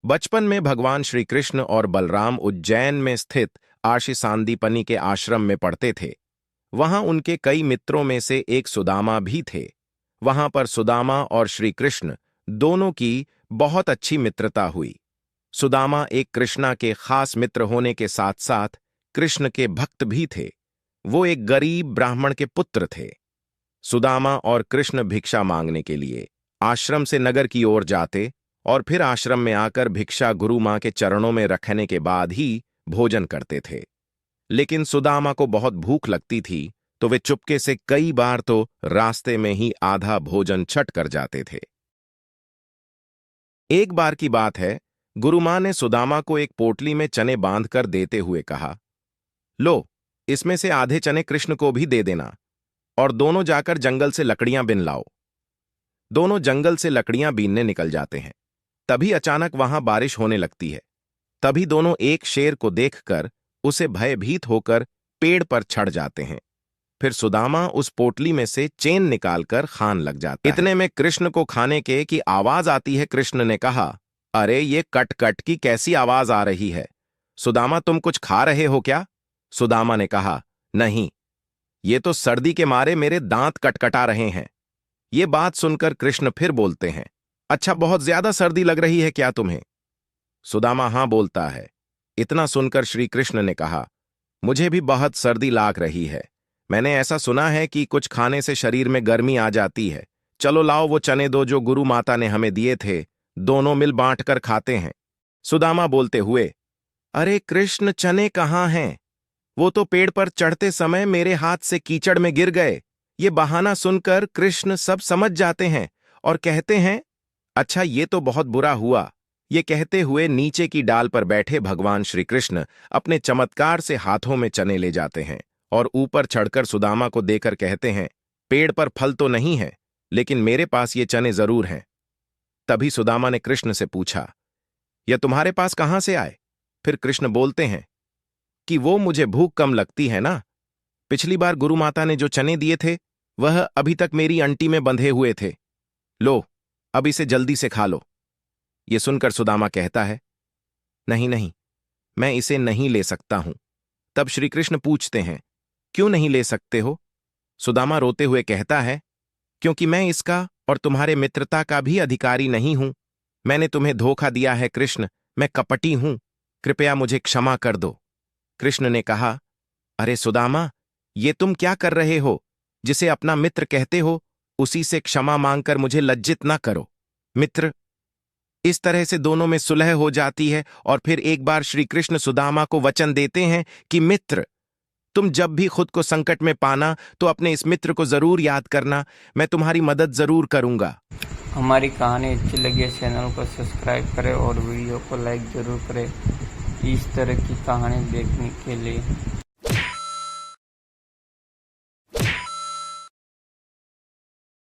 बचपन में भगवान श्री कृष्ण और बलराम उज्जैन में स्थित आशी सांदीपनि के आश्रम में पढ़ते थे। वहां उनके कई मित्रों में से एक सुदामा भी थे। वहां पर सुदामा और श्री कृष्ण दोनों की बहुत अच्छी मित्रता हुई। सुदामा एक कृष्णा के खास मित्र होने के साथ साथ कृष्ण के भक्त भी थे। वो एक गरीब ब्राह्मण के पुत्र थे। सुदामा और कृष्ण भिक्षा मांगने के लिए आश्रम से नगर की ओर जाते और फिर आश्रम में आकर भिक्षा गुरु मां के चरणों में रखने के बाद ही भोजन करते थे। लेकिन सुदामा को बहुत भूख लगती थी, तो वे चुपके से कई बार तो रास्ते में ही आधा भोजन छट कर जाते थे। एक बार की बात है, गुरु मां ने सुदामा को एक पोटली में चने बांधकर देते हुए कहा, लो, इसमें से आधे चने कृष्ण को भी दे देना और दोनों जाकर जंगल से लकड़ियां बिन लाओ। दोनों जंगल से लकड़ियां बीनने निकल जाते हैं। तभी अचानक वहां बारिश होने लगती है। तभी दोनों एक शेर को देखकर उसे भयभीत होकर पेड़ पर चढ़ जाते हैं। फिर सुदामा उस पोटली में से चेन निकालकर खान लग जाता है। इतने में कृष्ण को खाने के की आवाज आती है। कृष्ण ने कहा, अरे ये कट कट की कैसी आवाज आ रही है? सुदामा, तुम कुछ खा रहे हो क्या? सुदामा ने कहा, नहीं, ये तो सर्दी के मारे मेरे दांत कटकटा रहे हैं। ये बात सुनकर कृष्ण फिर बोलते हैं, अच्छा, बहुत ज्यादा सर्दी लग रही है क्या तुम्हें? सुदामा हां बोलता है। इतना सुनकर श्री कृष्ण ने कहा, मुझे भी बहुत सर्दी लाग रही है। मैंने ऐसा सुना है कि कुछ खाने से शरीर में गर्मी आ जाती है। चलो लाओ, वो चने दो जो गुरु माता ने हमें दिए थे, दोनों मिल बांट कर खाते हैं। सुदामा बोलते हुए, अरे कृष्ण, चने कहाँ हैं? वो तो पेड़ पर चढ़ते समय मेरे हाथ से कीचड़ में गिर गए। ये बहाना सुनकर कृष्ण सब समझ जाते हैं और कहते हैं, अच्छा, ये तो बहुत बुरा हुआ। ये कहते हुए नीचे की डाल पर बैठे भगवान श्री कृष्ण अपने चमत्कार से हाथों में चने ले जाते हैं और ऊपर चढ़कर सुदामा को देकर कहते हैं, पेड़ पर फल तो नहीं है, लेकिन मेरे पास ये चने जरूर हैं। तभी सुदामा ने कृष्ण से पूछा, यह तुम्हारे पास कहां से आए? फिर कृष्ण बोलते हैं कि वो मुझे भूख कम लगती है ना। पिछली बार गुरु माता ने जो चने दिए थे वह अभी तक मेरी अंटी में बंधे हुए थे। लो, अब इसे जल्दी से खा लो। ये सुनकर सुदामा कहता है, नहीं नहीं, मैं इसे नहीं ले सकता हूं। तब श्री कृष्ण पूछते हैं, क्यों नहीं ले सकते हो? सुदामा रोते हुए कहता है, क्योंकि मैं इसका और तुम्हारे मित्रता का भी अधिकारी नहीं हूं। मैंने तुम्हें धोखा दिया है कृष्ण, मैं कपटी हूं, कृपया मुझे क्षमा कर दो। कृष्ण ने कहा, अरे सुदामा, ये तुम क्या कर रहे हो? जिसे अपना मित्र कहते हो उसी से क्षमा मांगकर मुझे लज्जित ना करो। मित्र, इस तरह से दोनों में सुलह हो जाती है और फिर एक बार श्री कृष्ण सुदामा को वचन देते हैं कि मित्र, तुम जब भी खुद को संकट में पाना तो अपने इस मित्र को जरूर याद करना। मैं तुम्हारी मदद जरूर करूंगा। हमारी कहानी अच्छी लगी है, चैनल को सब्सक्राइब करें और वीडियो को लाइक जरूर करें इस तरह की कहानी देखने के लिए।